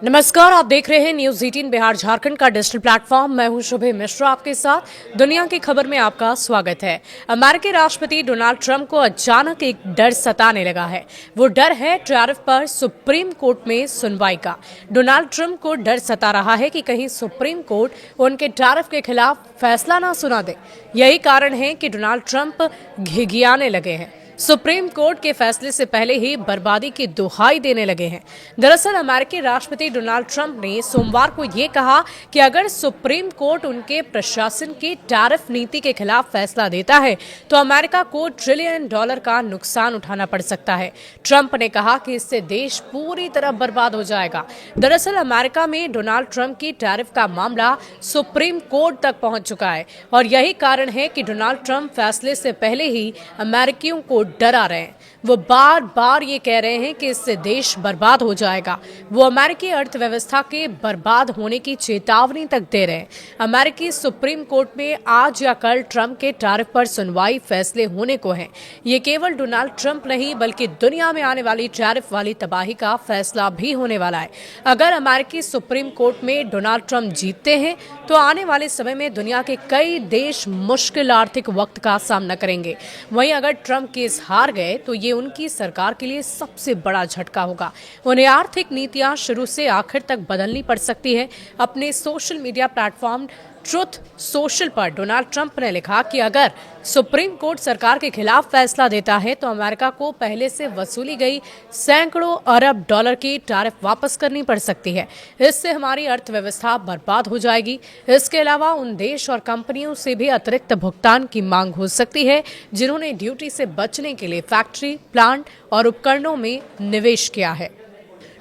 नमस्कार, आप देख रहे हैं न्यूज 18 बिहार झारखंड का डिजिटल प्लेटफॉर्म। मैं हूं शुभे मिश्रा आपके साथ। दुनिया की खबर में आपका स्वागत है। अमेरिकी राष्ट्रपति डोनाल्ड ट्रंप को अचानक एक डर सताने लगा है। वो डर है टैरिफ पर सुप्रीम कोर्ट में सुनवाई का। डोनाल्ड ट्रंप को डर सता रहा है कि कहीं सुप्रीम कोर्ट उनके टैरिफ के खिलाफ फैसला ना सुना दे। यही कारण है कि डोनाल्ड ट्रंप घिघियाने लगे हैं। सुप्रीम कोर्ट के फैसले से पहले ही बर्बादी की दुहाई देने लगे हैं। दरअसल अमेरिकी राष्ट्रपति डोनाल्ड ट्रंप ने सोमवार को ये कहा कि अगर सुप्रीम कोर्ट उनके प्रशासन की टैरिफ नीति के खिलाफ फैसला देता है तो अमेरिका को $1 ट्रिलियन का नुकसान उठाना पड़ सकता है। ट्रंप ने कहा कि इससे देश पूरी तरह बर्बाद हो जाएगा। दरअसल अमेरिका में डोनाल्ड ट्रंप की टैरिफ का मामला सुप्रीम कोर्ट तक पहुंच चुका है और यही कारण है कि डोनाल्ड ट्रंप फैसले से पहले ही अमेरिकियों को डरा रहे हैं। वो बार बार ये कह रहे हैं कि इससे देश बर्बाद हो जाएगा। वो अमेरिकी अर्थव्यवस्था के बर्बाद होने की चेतावनी तक दे रहे हैं। अमेरिकी सुप्रीम कोर्ट में आज या कल ट्रंप के टैरिफ पर सुनवाई फैसले होने को है। ये केवल डोनाल्ड ट्रंप नहीं बल्कि दुनिया में आने वाली टैरिफ वाली तबाही का फैसला भी होने वाला है। अगर अमेरिकी सुप्रीम कोर्ट में डोनाल्ड ट्रंप जीतते हैं तो आने वाले समय में दुनिया के कई देश मुश्किल आर्थिक वक्त का सामना करेंगे। वहीं अगर ट्रंप केस हार गए तो ये उनकी सरकार के लिए सबसे बड़ा झटका होगा। उन्हें आर्थिक नीतियां शुरू से आखिर तक बदलनी पड़ सकती है। अपने social media platform truth social पर डोनाल्ड ट्रंप ने लिखा कि अगर सुप्रीम कोर्ट सरकार के खिलाफ फैसला देता है तो अमेरिका को पहले से वसूली गई सैकड़ों अरब डॉलर की टैरिफ वापस करनी पड़ सकती है। इससे हमारी अर्थव्यवस्था बर्बाद हो जाएगी। इसके अलावा उन देश और कंपनियों से भी अतिरिक्त भुगतान की मांग हो सकती है जिन्होंने ड्यूटी से बचने के लिए फैक्ट्री, प्लांट और उपकरणों में निवेश किया है।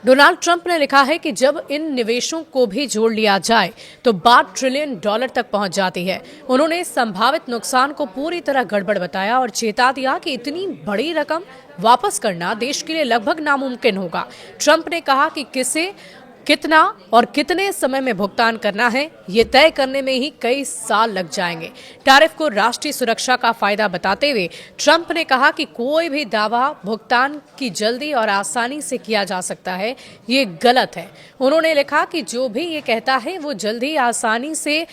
डोनाल्ड ट्रंप ने लिखा है कि जब इन निवेशों को भी जोड़ लिया जाए तो बात $1 ट्रिलियन तक पहुंच जाती है। उन्होंने संभावित नुकसान को पूरी तरह गड़बड़ बताया और चेता दिया कि इतनी बड़ी रकम वापस करना देश के लिए लगभग नामुमकिन होगा। ट्रंप ने कहा कि किसे कितना और कितने समय में भुगतान करना है ये तय करने में ही कई साल लग जाएंगे। टैरिफ को राष्ट्रीय सुरक्षा का फायदा बताते हुए ट्रंप ने कहा कि कोई भी दावा भुगतान की जल्दी और आसानी से किया जा सकता है, ये गलत है। उन्होंने लिखा कि जो भी ये कहता है वो जल्दी आसानी से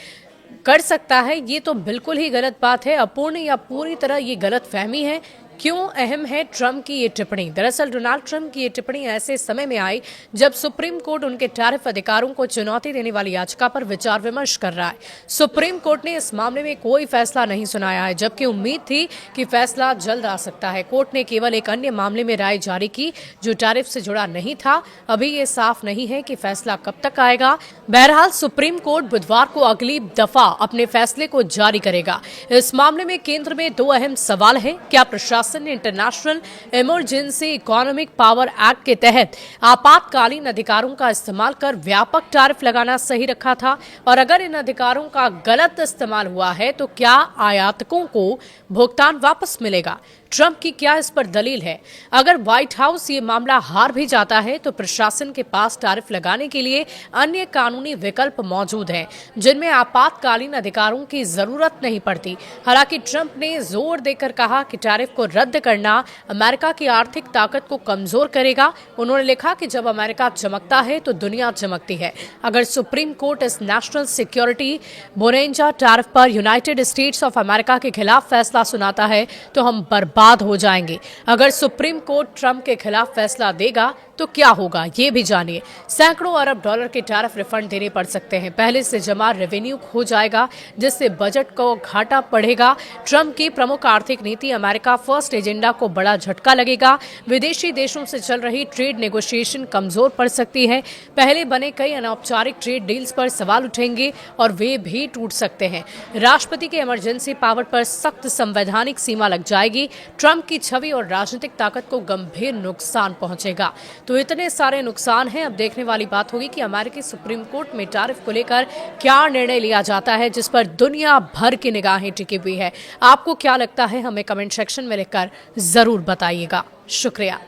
कर सकता है, ये तो बिल्कुल ही गलत बात है। अपूर्ण या पूरी तरह ये गलत फहमी है। क्यों अहम है ट्रंप की ये टिप्पणी? दरअसल डोनाल्ड ट्रंप की ये टिप्पणी ऐसे समय में आई जब सुप्रीम कोर्ट उनके टैरिफ अधिकारों को चुनौती देने वाली याचिका पर विचार विमर्श कर रहा है। सुप्रीम कोर्ट ने इस मामले में कोई फैसला नहीं सुनाया है, जबकि उम्मीद थी कि फैसला जल्द आ सकता है। कोर्ट ने केवल एक अन्य मामले में राय जारी की जो टैरिफ से जुड़ा नहीं था। अभी ये साफ नहीं है कि फैसला कब तक आएगा। बहरहाल सुप्रीम कोर्ट बुधवार को अगली दफा अपने फैसले को जारी करेगा। इस मामले में केंद्र में दो अहम सवाल है। क्या प्रशासन ने international emergency economic power act के तहत आपातकालीन अधिकारों का इस्तेमाल कर व्यापक टैरिफ लगाना सही रखा था? और अगर इन अधिकारों का गलत इस्तेमाल हुआ है तो क्या आयातकों को भुगतान वापस मिलेगा? ट्रंप की क्या इस पर दलील है? अगर व्हाइट हाउस ये मामला हार भी जाता है तो प्रशासन के पास टैरिफ लगाने के लिए अन्य कानूनी विकल्प मौजूद हैं जिनमें आपातकालीन अधिकारों की जरूरत नहीं पड़ती। हालांकि ट्रंप ने जोर देकर कहा कि टैरिफ को रद्द करना अमेरिका की आर्थिक ताकत को कमजोर करेगा। उन्होंने लिखा कि जब अमेरिका चमकता है तो दुनिया चमकती है। अगर सुप्रीम कोर्ट इस नेशनल सिक्योरिटी बोरेंजा टैरिफ पर यूनाइटेड स्टेट्स ऑफ अमेरिका के खिलाफ फैसला सुनाता है तो हम बर्बाद हो जाएंगे। अगर सुप्रीम कोर्ट ट्रंप के खिलाफ फैसला देगा तो क्या होगा, ये भी जानिए। सैकड़ों अरब डॉलर के टैरिफ रिफंड देने पड़ सकते हैं। पहले से जमा रेवेन्यू खो जाएगा जिससे बजट को घाटा पड़ेगा। ट्रंप की प्रमुख आर्थिक नीति अमेरिका फर्स्ट एजेंडा को बड़ा झटका लगेगा। विदेशी देशों से चल रही ट्रेड नेगोशिएशन कमजोर पड़ सकती है। पहले बने कई अनौपचारिक ट्रेड डील्स पर सवाल उठेंगे और वे भी टूट सकते हैं। राष्ट्रपति के इमरजेंसी पावर पर सख्त संवैधानिक सीमा लग जाएगी। ट्रंप की छवि और राजनीतिक ताकत को गंभीर नुकसान पहुंचेगा। तो इतने सारे नुकसान हैं। अब देखने वाली बात होगी कि अमेरिकी सुप्रीम कोर्ट में टैरिफ को लेकर क्या निर्णय लिया जाता है, जिस पर दुनिया भर की निगाहें टिकी हुई है। आपको क्या लगता है, हमें कमेंट सेक्शन में लिखकर जरूर बताइएगा। शुक्रिया।